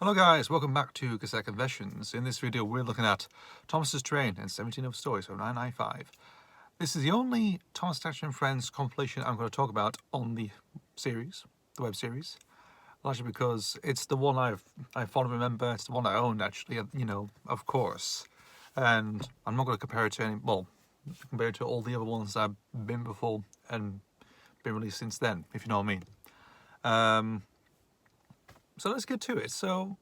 Hello guys, welcome back to Cassette Confessions. In this video we're looking at Thomas's Train and 17 Other Stories from 995. This is the only Thomas Thatcher and Friends compilation I'm going to talk about on the series, the web series. Largely because it's the one I fondly remember, it's the one I owned actually, of course. And I'm not going to compare it to compare it to all the other ones that have been before and been released since then, if you know what I mean. So let's get to it. So,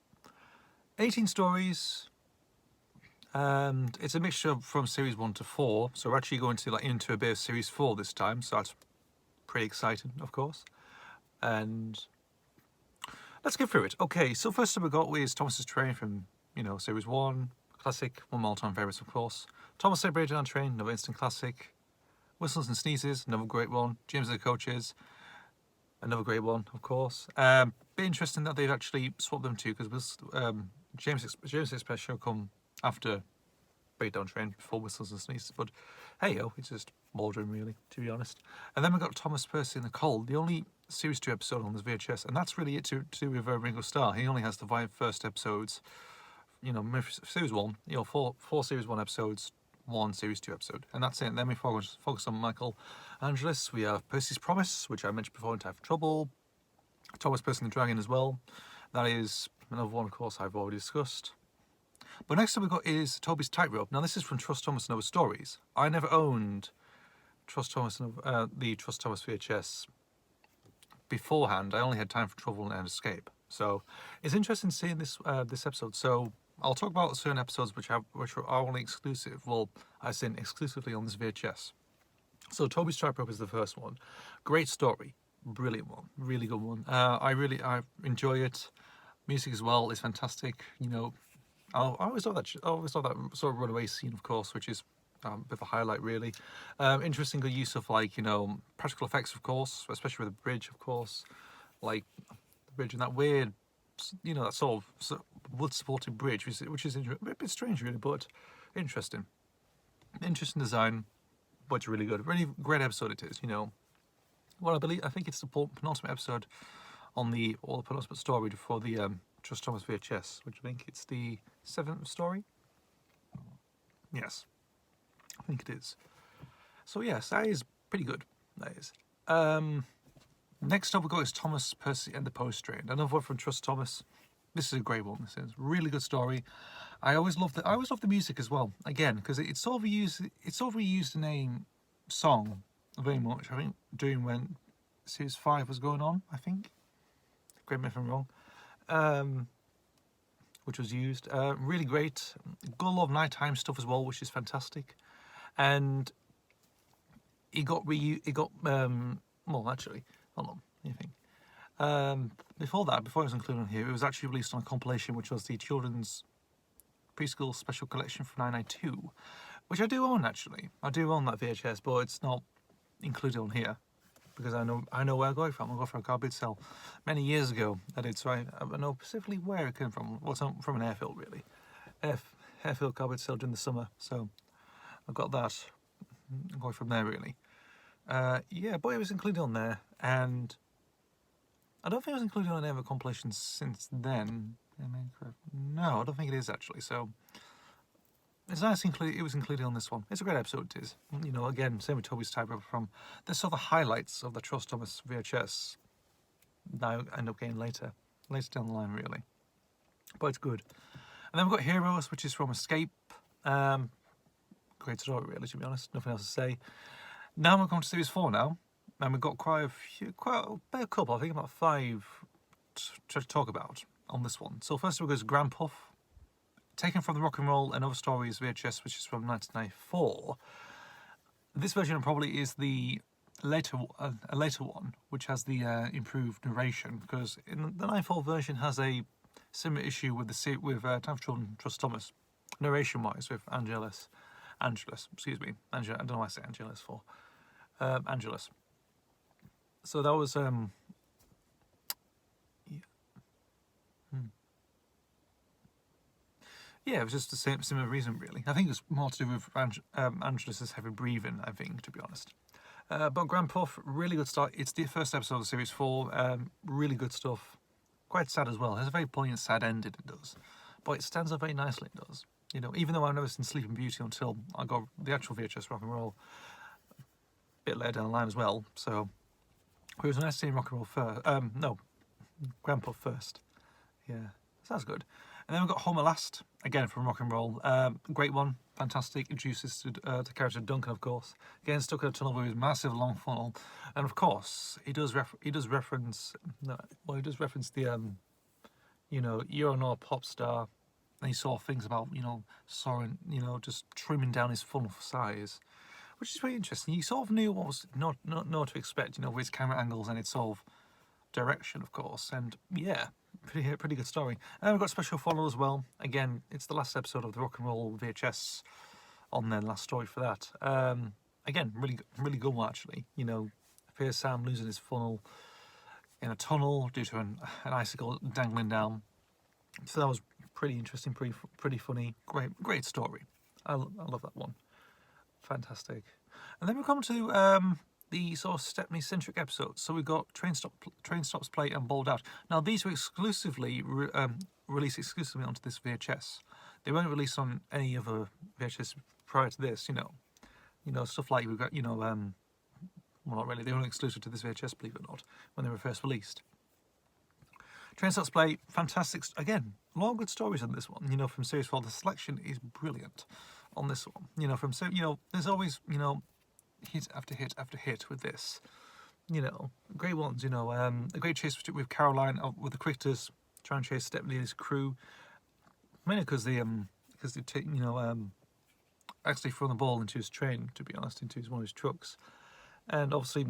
18 stories, and it's a mixture from series 1 to 4. So we're actually going to into a bit of series 4 this time. So that's pretty exciting, of course. And let's get through it. Okay, so first up we got is Thomas's Train from series 1, classic, one of my all-time favourites, of course. Thomas Celebrated on Train, another instant classic. Whistles and Sneezes, another great one. James and the Coaches, another great one, of course. Bit interesting that they've actually swapped them two, because James Express show come after Breakdown Train, before Whistles and Sneezes. But hey yo, it's just modern really, to be honest. And then we got Thomas, Percy and the Cold, the only series 2 episode on this VHS, and that's really it to do with Ringo Starr. He only has the 5 first episodes. Series 1, four series 1 episodes, 1 series 2 episode, and that's it. And then we focus on Michael Angelis. We have Percy's Promise, which I mentioned before in Time for Trouble. Thomas, Percy and the Dragon as well. That is another one, of course, I've already discussed. But next up we got is Toby's Tightrope. Now this is from Trust Thomas and Other Stories. I never owned Trust Thomas and the Trust Thomas VHS beforehand. I only had Time for Trouble and Escape. So it's interesting seeing this episode. So I'll talk about certain episodes which are only exclusive. Well, I say exclusively on this VHS. So Toby's Tightrope is the first one. Great story, brilliant one, really good one. I enjoy it. Music as well is fantastic. I always love that. I always love that sort of runaway scene, of course, which is a bit of a highlight, really. Interesting good use of practical effects, of course, especially with the bridge, of course, like the bridge and that weird, that sort of wood-supported bridge, which is a bit strange, really, but interesting. Interesting design, but it's really good. Really great episode it is. Well, I think it's the penultimate episode on the penultimate story for the Trust Thomas VHS, which I think it's the 7th story. Yes, I think it is. So yes, that is pretty good. That is. Next up we got is Thomas, Percy and the Post Train. Another one from Trust Thomas. This is a great one. This is a really good story. I always love the music as well. Again, because it's sort of reused the name song very much. I think during when series 5 was going on. I think. Correct me if I'm wrong. Which was used. Really great. Got a lot of nighttime stuff as well, which is fantastic. And actually, hold on, let me think. Before it was included on here, it was actually released on a compilation, which was the Children's Preschool Special Collection from 992, which I do own actually. I do own that VHS, but it's not included on here because I know where I got it from. I got it from a garbage sale many years ago. I know specifically where it came from. Well, it's from an airfield really, airfield garbage sale during the summer. So I got that. I got it from there really. Yeah, but it was included on there, and I don't think it was included on any other compilations since then. No, I don't think it is actually. So it's nice it was included on this one. It's a great episode, it is. Again, same with Toby's Tightrope from the sort of highlights of the Trust Thomas VHS. Now I end up getting later down the line, really. But it's good. And then we've got Heroes, which is from Escape. Great story, really, to be honest. Nothing else to say. Now we're going to series 4 now, and we've got quite a couple, I think about 5 to talk about on this one. So first of all goes Grand Puff, taken from the Rock and Roll and Other Stories VHS, which is from 1994. This version probably is the a later one, which has the improved narration, because in the 94 version has a similar issue with Time for Children, Trust Thomas, narration-wise, with Angelus. I don't know why I say Angelus for. Angelus. So that was yeah, it was just the similar reason really. I think it was more to do with Angelus's heavy breathing, I think, to be honest. But Grand Puff, really good start. It's the first episode of series 4. Really good stuff. quite sad as well. It has a very poignant, sad ending, it does. But it stands up very nicely, it does. You know, even though I've never seen Sleeping Beauty until I got the actual VHS Rock and Roll a bit later down the line as well. So it was nice seeing Rock and Roll first. No, Grandpa first. Yeah, sounds good. And then we've got Homer Last, again from Rock and Roll. Great one, fantastic. Introduces to the character Duncan, of course. Again, stuck in a tunnel with his massive long funnel. And of course, he does reference the, you know, you're not a pop star. And he saw things about, you know, Soren, you know, just trimming down his funnel for size, which is very interesting. You sort of knew what was not to expect, you know, with his camera angles and its sort of direction, of course. And yeah, pretty good story. And we've got Special Follow as well. Again, it's the last episode of the Rock and Roll VHS on their last story for that. Again, really good one actually. You know, appears Sam losing his funnel in a tunnel due to an icicle dangling down. So that was pretty interesting, pretty funny, great story. I love that one. Fantastic. And then we come to the sort of Stepney-centric episodes. So we've got Train Stops Play and Balled Out. Now these were exclusively released exclusively onto this VHS. They weren't released on any other VHS prior to this. You know stuff like we've got. You know, well, not really. They weren't exclusive to this VHS, believe it or not, when they were first released. Train Stops Play, fantastic. Again, a lot of good stories on this one. You know, from Series 4, the selection is brilliant on this one. You know, there's always, you know, hit after hit after hit with this. You know, great ones. You know, a great chase with Caroline with the critters trying to chase Stepney and his crew. Mainly because they take, you know, actually throw the ball into his train. To be honest, into one of his trucks, and obviously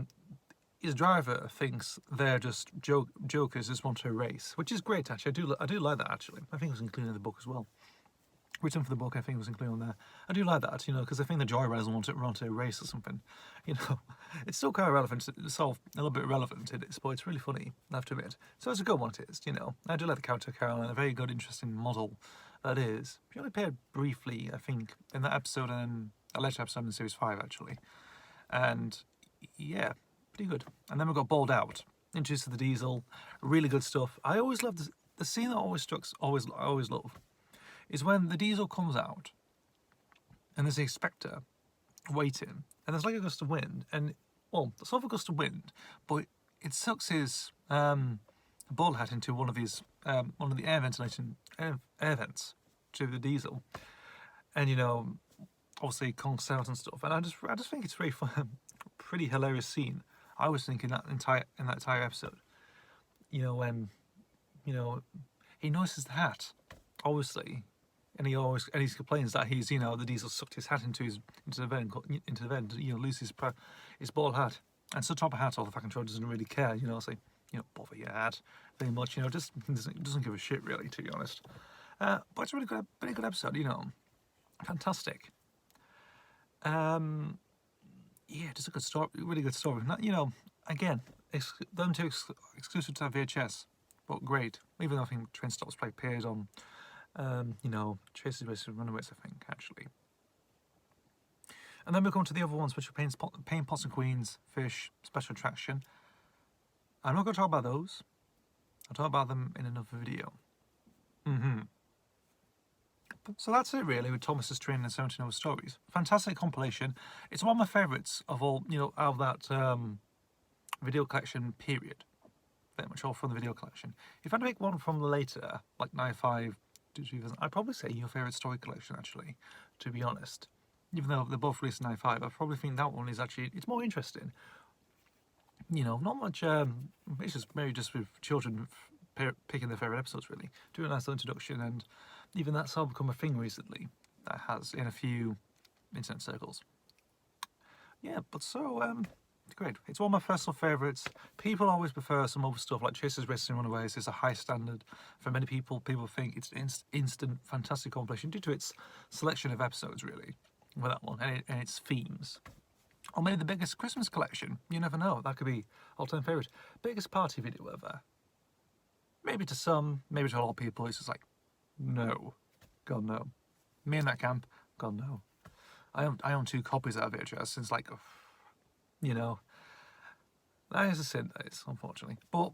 his driver thinks they're just jokers, just want to race, which is great actually. I do like that actually. I think it was included in the book as well. Written for the book, I think it was included on there. I do like that, you know, because I think the joyriders want to run to a race or something. You know, it's still kind of relevant. It's sort of a little bit relevant in it, but it's really funny, I have to admit. So it's a good one, it is. You know, I do like the character of Caroline, a very good, interesting model that is. She only appeared briefly, I think, in that episode and a later episode in Series 5 actually, and yeah. Pretty good. And then we've got Balled Out, introduced to the Diesel, really good stuff. I always love the scene that I always love is when the Diesel comes out and there's a Spectre waiting and there's like a gust of wind and, well, it's not a gust of wind, but it sucks his ball hat into one of the air vents to the Diesel, and you know, obviously it conks out and stuff, and I just think it's very fun, pretty hilarious scene. I was thinking that entire episode, you know, when, you know, he notices the hat, obviously, and he complains that he's, you know, the Diesel sucked his hat into the vent, you know, loses his bald hat, and so top of hat, all the fucking control doesn't really care, you know, say, you know, bother your hat very much, you know, just doesn't give a shit really, to be honest. But it's a really good episode, you know, fantastic. Yeah, just a good story, really good story. Not, you know, again, them two exclusive to VHS, but great. Even though I think Train Stops Play appeared on, you know, Chases, Races and Runaways, I think, actually. And then we come to the other ones, which are Pain Pots and Queens, Fish, Special Attraction. I'm not going to talk about those. I'll talk about them in another video. So that's it really with Thomas's Train and 17 Other Stories. Fantastic compilation. It's one of my favourites of all, you know, out of that video collection period. Very much all from the video collection. If I had to pick one from later, like 95 to 2000, I'd probably say your favourite story collection actually, to be honest. Even though they're both released in 95, I probably think that one is actually, it's more interesting. You know, not much, it's just maybe just with children picking their favourite episodes really. Do a nice little introduction, and even that's all become a thing recently. That has in a few internet circles. Yeah, but so, great. It's one of my personal favourites. People always prefer some other stuff like Chases, Races and Runaways. It's a high standard for many people. People think it's instant, fantastic compilation due to its selection of episodes, really, with that one, and its themes. Or maybe the biggest Christmas collection. You never know. That could be all-time favourite. Biggest party video ever. Maybe to some, maybe to a lot of people, it's just like, no. God, no. Me in that camp, God, no. I own 2 copies of VHS since, like, you know. That is a sin, that is, unfortunately. But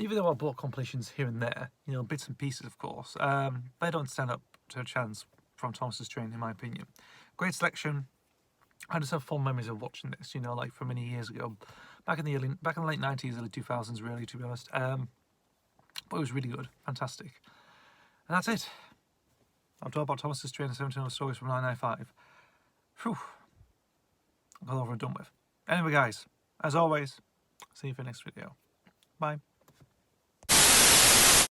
even though I bought compilations here and there, you know, bits and pieces, of course, they don't stand up to a chance from Thomas's Train, in my opinion. Great selection. I just have fond memories of watching this, you know, like from many years ago, back in the late 90s, early 2000s, really, to be honest. But it was really good, fantastic. And that's it. I've talked about Thomas's Train and 17 Other Stories from 1995. Phew. Got over and done with. Anyway, guys, as always, see you for the next video. Bye.